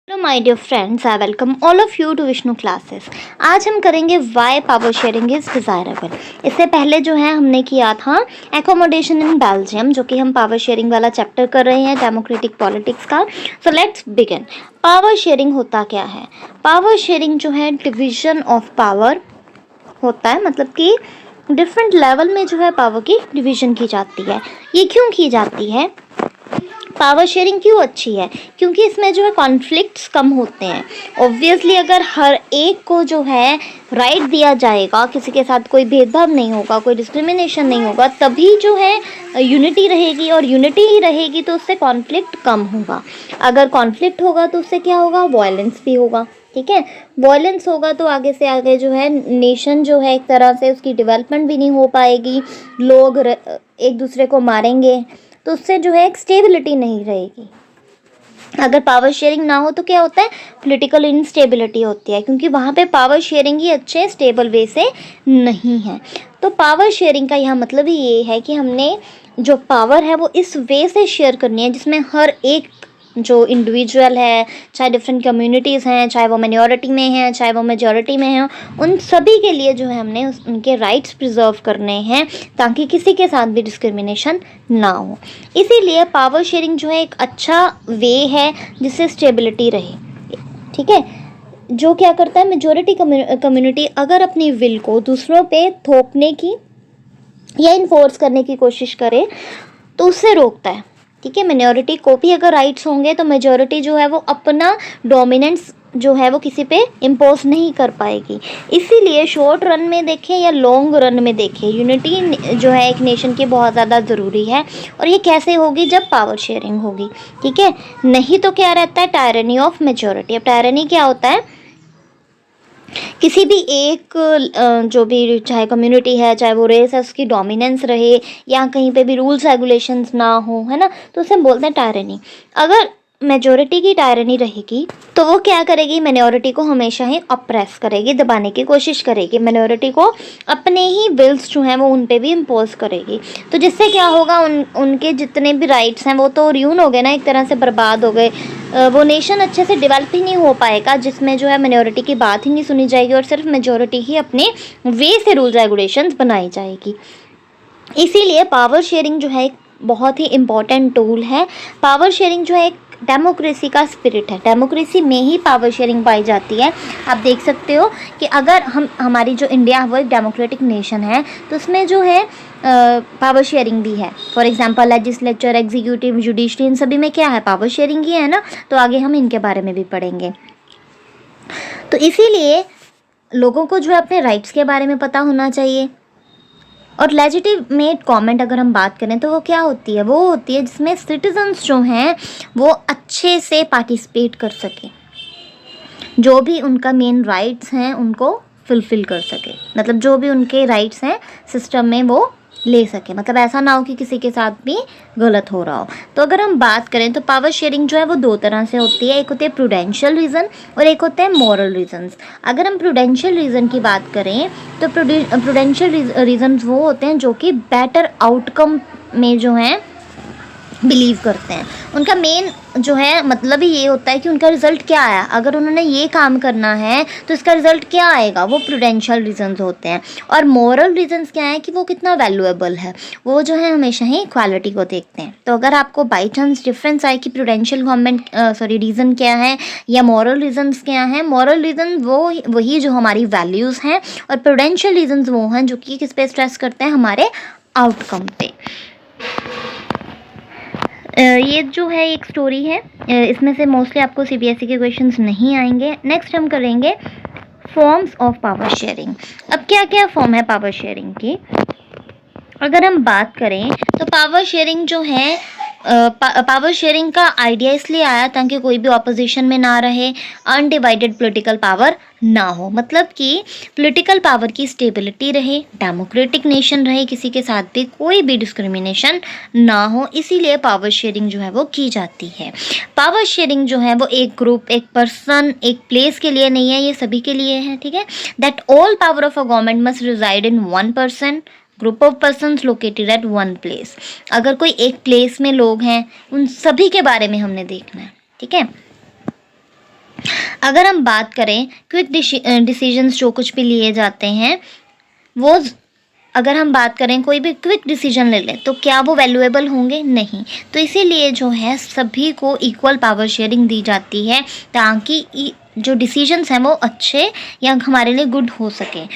Hello my dear friends, I welcome all of you to Vishnu classes. आज हम करेंगे why power sharing is desirable. इससे पहले जो है हमने किया था एकोमोडेशन इन बेल्जियम, जो कि हम पावर शेयरिंग वाला चैप्टर कर रहे हैं डेमोक्रेटिक पॉलिटिक्स का। So let's begin. Power sharing होता क्या है? पावर शेयरिंग जो है डिवीजन ऑफ पावर होता है, मतलब कि डिफरेंट लेवल में जो है पावर की डिवीजन की जाती है। ये क्यों की जाती है? पावर शेयरिंग क्यों अच्छी है? क्योंकि इसमें जो है कॉन्फ्लिक्ट्स कम होते हैं। ऑब्वियसली अगर हर एक को जो है राइट दिया जाएगा, किसी के साथ कोई भेदभाव नहीं होगा, कोई डिस्क्रिमिनेशन नहीं होगा, तभी जो है यूनिटी रहेगी, और यूनिटी ही रहेगी तो उससे कॉन्फ्लिक्ट कम होगा। अगर कॉन्फ्लिक्ट होगा तो उससे क्या होगा? वायलेंस भी होगा। ठीक है, वायलेंस होगा तो आगे से आगे जो है नेशन जो है एक तरह से उसकी डेवलपमेंट भी नहीं हो पाएगी। लोग एक दूसरे को मारेंगे तो उससे जो है एक स्टेबिलिटी नहीं रहेगी। अगर पावर शेयरिंग ना हो तो क्या होता है? पॉलिटिकल इनस्टेबिलिटी होती है, क्योंकि वहाँ पे पावर शेयरिंग ही अच्छे स्टेबल वे से नहीं है। तो पावर शेयरिंग का यहाँ मतलब ही ये है कि हमने जो पावर है वो इस वे से शेयर करनी है जिसमें हर एक जो इंडिविजुअल है, चाहे डिफरेंट कम्युनिटीज़ हैं, चाहे वो माइनॉरिटी में हैं, चाहे वो मेजॉरिटी में हैं, उन सभी के लिए जो है हमने उनके राइट्स प्रिजर्व करने हैं ताकि किसी के साथ भी डिस्क्रिमिनेशन ना हो। इसीलिए पावर शेयरिंग जो है एक अच्छा वे है जिससे स्टेबिलिटी रहे। ठीक है, जो क्या करता है, मेजॉरिटी कम्युनिटी अगर अपनी विल को दूसरों पे थोपने की या इन्फोर्स करने की कोशिश करे तो उससे रोकता है। ठीक है, मिनॉरिटी को भी अगर राइट्स होंगे तो मेजॉरिटी जो है वो अपना डोमिनेंस जो है वो किसी पे इम्पोज नहीं कर पाएगी। इसीलिए शॉर्ट रन में देखें या लॉन्ग रन में देखें, यूनिटी जो है एक नेशन की बहुत ज़्यादा ज़रूरी है। और ये कैसे होगी? जब पावर शेयरिंग होगी। ठीक है, नहीं तो क्या रहता है? Tyranny of majority. अब टायरनी क्या होता है? किसी भी एक जो भी चाहे कम्युनिटी है, चाहे वो रेस है, उसकी डोमिनेंस रहे या कहीं पे भी रूल्स रेगुलेशंस ना हो, है ना, तो उसे बोलते हैं टायरनी। अगर मेजॉरिटी की टायरनी रहेगी तो वो क्या करेगी? मिनॉरिटी को हमेशा ही अप्रेस करेगी, दबाने की कोशिश करेगी। मिनॉरिटी को अपने ही विल्स जो हैं वो उन पे भी इम्पोज करेगी। तो जिससे क्या होगा? उनके जितने भी राइट्स हैं वो तो र्यून हो गए ना, एक तरह से बर्बाद हो गए। वो नेशन अच्छे से डेवलप ही नहीं हो पाएगा जिसमें जो है मिनॉरिटी की बात ही नहीं सुनी जाएगी और सिर्फ मेजॉरिटी ही अपने वे से रूल्स रेगुलेशंस बनाई जाएगी। इसीलिए पावर शेयरिंग जो है एक बहुत ही इम्पॉर्टेंट टूल है। पावर शेयरिंग जो है एक डेमोक्रेसी का स्पिरिट है। डेमोक्रेसी में ही पावर शेयरिंग पाई जाती है। आप देख सकते हो कि अगर हमारी जो इंडिया है वो एक डेमोक्रेटिक नेशन है तो उसमें जो है पावर शेयरिंग भी है। For example legislature, executive, judiciary, इन सभी में क्या है? पावर शेयरिंग ही है ना। तो आगे हम इनके बारे में भी पढ़ेंगे। तो इसीलिए लोगों को जो है अपने राइट्स के बारे में पता होना चाहिए। और लेजिटिमेट गवर्नमेंट अगर हम बात करें तो वो क्या होती है? वो होती है जिसमें सिटीजन्स जो हैं वो अच्छे से पार्टिसिपेट कर सकें, जो भी उनका मेन राइट्स हैं उनको फुलफ़िल कर सके, मतलब जो भी उनके राइट्स हैं सिस्टम में वो ले सके। मतलब ऐसा ना हो कि किसी के साथ भी गलत हो रहा हो। तो अगर हम बात करें तो पावर शेयरिंग जो है वो दो तरह से होती है। एक होते हैं प्रूडेंशियल रीज़न और एक होते हैं मॉरल रीजंस। अगर हम प्रूडेंशियल रीज़न की बात करें तो प्रूडेंशियल रीजंस वो होते हैं जो कि बेटर आउटकम में जो हैं बिलीव करते हैं। उनका मेन जो है मतलब ही ये होता है कि उनका रिज़ल्ट क्या आया। अगर उन्होंने ये काम करना है तो इसका रिज़ल्ट क्या आएगा? वो प्रूडेंशियल रीजंस होते हैं। और मॉरल रीजंस क्या है कि वो कितना वैल्यूएबल है, वो जो है हमेशा ही इक्वालिटी को देखते हैं। तो अगर आपको बाई चांस डिफरेंस आए कि प्रूडेंशियल रीज़न क्या है या मॉरल रीजंस क्या हैं, मॉरल रीज़न वही जो हमारी वैल्यूज़ हैं, और प्रूडेंशियल रीजंस वो हैं जो कि किस पे स्ट्रेस करते हैं? हमारे आउटकम पे। ये जो है एक स्टोरी है, इसमें से मोस्टली आपको सीबीएसई के क्वेश्चंस नहीं आएंगे। नेक्स्ट हम करेंगे फॉर्म्स ऑफ पावर शेयरिंग। अब क्या क्या फॉर्म है पावर शेयरिंग की? अगर हम बात करें तो पावर शेयरिंग जो है पावर शेयरिंग का आइडिया इसलिए आया ताकि कोई भी ऑपोजिशन में ना रहे, अनडिवाइडेड पॉलिटिकल पावर ना हो, मतलब कि पॉलिटिकल पावर की स्टेबिलिटी रहे, डेमोक्रेटिक नेशन रहे, किसी के साथ भी कोई भी डिस्क्रिमिनेशन ना हो। इसीलिए पावर शेयरिंग जो है वो की जाती है। पावर शेयरिंग जो है वो एक ग्रुप, एक पर्सन, एक प्लेस के लिए नहीं है, ये सभी के लिए है। ठीक है, that all power of a government must reside in one person, group of persons located at one place. अगर कोई एक प्लेस में लोग हैं, उन सभी के बारे में हमने देखना है। ठीक है, अगर हम बात करें क्विक डिसीजंस जो कुछ भी लिए जाते हैं वो, अगर हम बात करें कोई भी क्विक डिसीजन ले लें तो क्या वो वैल्यूएबल होंगे? नहीं। तो इसीलिए जो है सभी को इक्वल पावर शेयरिंग दी जाती है ताकि जो डिसीजंस हैं वो अच्छे या हमारे लिए गुड हो सके।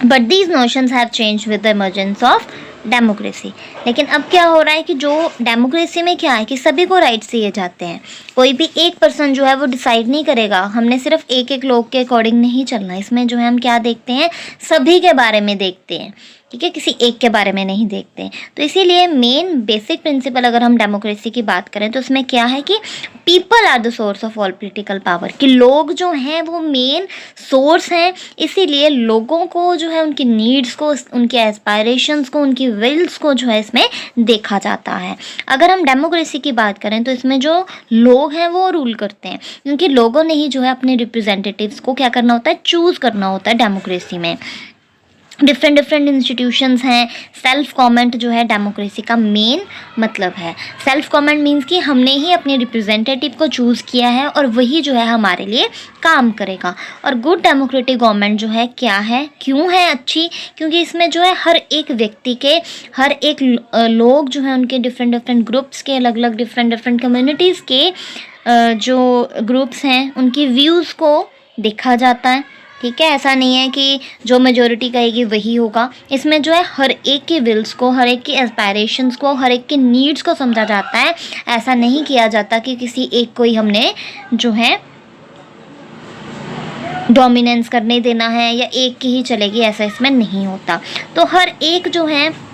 But these notions have change with the emergence of democracy. लेकिन अब क्या हो रहा है कि जो डेमोक्रेसी में क्या है कि सभी को राइट्स दिए जाते हैं, कोई भी एक पर्सन जो है वो डिसाइड नहीं करेगा, हमने सिर्फ एक एक लोग के अकॉर्डिंग नहीं चलना। इसमें जो है हम क्या देखते हैं, सभी के बारे में देखते हैं, ठीक है, किसी एक के बारे में नहीं देखते। तो इसीलिए मेन बेसिक प्रिंसिपल अगर हम डेमोक्रेसी की बात करें तो उसमें क्या है कि people are the source of all political power, कि लोग जो हैं वो मेन सोर्स हैं। इसीलिए लोगों को जो है उनकी नीड्स को, उनके एस्पायरेशंस को, उनकी विल्स को जो है इसमें देखा जाता है। अगर हम डेमोक्रेसी की बात करें तो इसमें जो लोग हैं वो रूल करते हैं, क्योंकि लोगों ने ही जो है अपने रिप्रेजेंटेटिव्स को क्या करना होता है, चूज़ करना होता है। डेमोक्रेसी में डिफरेंट इंस्टीट्यूशंस हैं। सेल्फ कमेंट जो है डेमोक्रेसी का मेन मतलब है। सेल्फ कमेंट मीन्स कि हमने ही अपने रिप्रेजेंटेटिव को चूज़ किया है और वही जो है हमारे लिए काम करेगा। और गुड डेमोक्रेटिक गवर्नमेंट जो है क्या है, क्यों है अच्छी, क्योंकि इसमें जो है हर एक व्यक्ति के, हर एक लोग जो है उनके डिफरेंट ग्रुप्स के, अलग अलग डिफरेंट कम्युनिटीज़ के जो ग्रुप्स हैं उनकी व्यूज़ को देखा जाता है, ठीक है। ऐसा नहीं है कि जो मेजॉरिटी कहेगी वही होगा। इसमें जो है हर एक के विल्स को, हर एक के एस्पायरेशंस को, हर एक के नीड्स को समझा जाता है। ऐसा नहीं किया जाता कि किसी एक को ही हमने जो है डोमिनेंस करने देना है या एक की ही चलेगी, ऐसा इसमें नहीं होता। तो हर एक जो है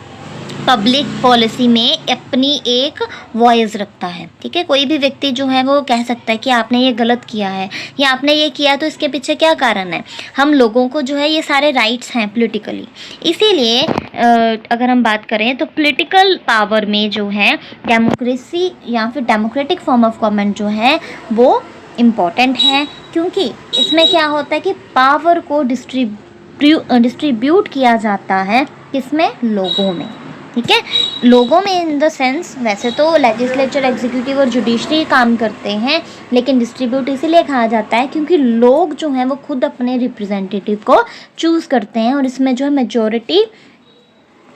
पब्लिक पॉलिसी में अपनी एक वॉइस रखता है, ठीक है। कोई भी व्यक्ति जो है वो कह सकता है कि आपने ये गलत किया है या आपने ये किया तो इसके पीछे क्या कारण है। हम लोगों को जो है ये सारे राइट्स हैं पॉलिटिकली। इसीलिए अगर हम बात करें तो पॉलिटिकल पावर में जो है डेमोक्रेसी या फिर डेमोक्रेटिक फॉर्म ऑफ गवर्नमेंट जो है वो इम्पॉर्टेंट है, क्योंकि इसमें क्या होता है कि पावर को डिस्ट्रीब्यूट किया जाता है किसमें, लोगों में, ठीक है। लोगों में इन द सेंस, वैसे तो लेजिस्लेचर, एग्जीक्यूटिव और जुडिशरी काम करते हैं, लेकिन डिस्ट्रीब्यूट इसीलिए कहा जाता है क्योंकि लोग जो हैं वो खुद अपने रिप्रेजेंटेटिव को चूज़ करते हैं। और इसमें जो है मेजॉरिटी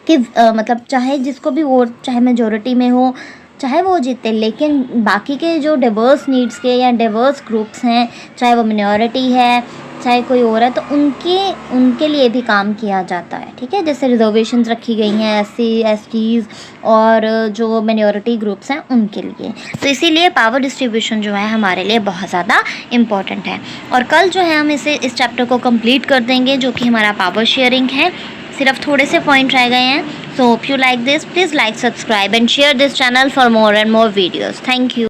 की मतलब चाहे जिसको भी वोट, चाहे मेजॉरिटी में हो, चाहे वो जीते, लेकिन बाकी के जो डाइवर्स नीड्स के या डाइवर्स ग्रुप्स हैं, चाहे वो मिनॉरिटी है चाहे कोई और है, तो उनके लिए भी काम किया जाता है, ठीक है। जैसे रिजर्वेशंस रखी गई हैं SC STs और जो मिनॉरिटी ग्रुप्स हैं उनके लिए। तो इसीलिए पावर डिस्ट्रीब्यूशन जो है हमारे लिए बहुत ज़्यादा इम्पॉर्टेंट है। और कल जो है हम इस चैप्टर को कंप्लीट कर देंगे, जो कि हमारा पावर शेयरिंग है। सिर्फ थोड़े से पॉइंट रह गए हैं। So if you like this, please like, subscribe and share this channel for more and more videos. Thank you.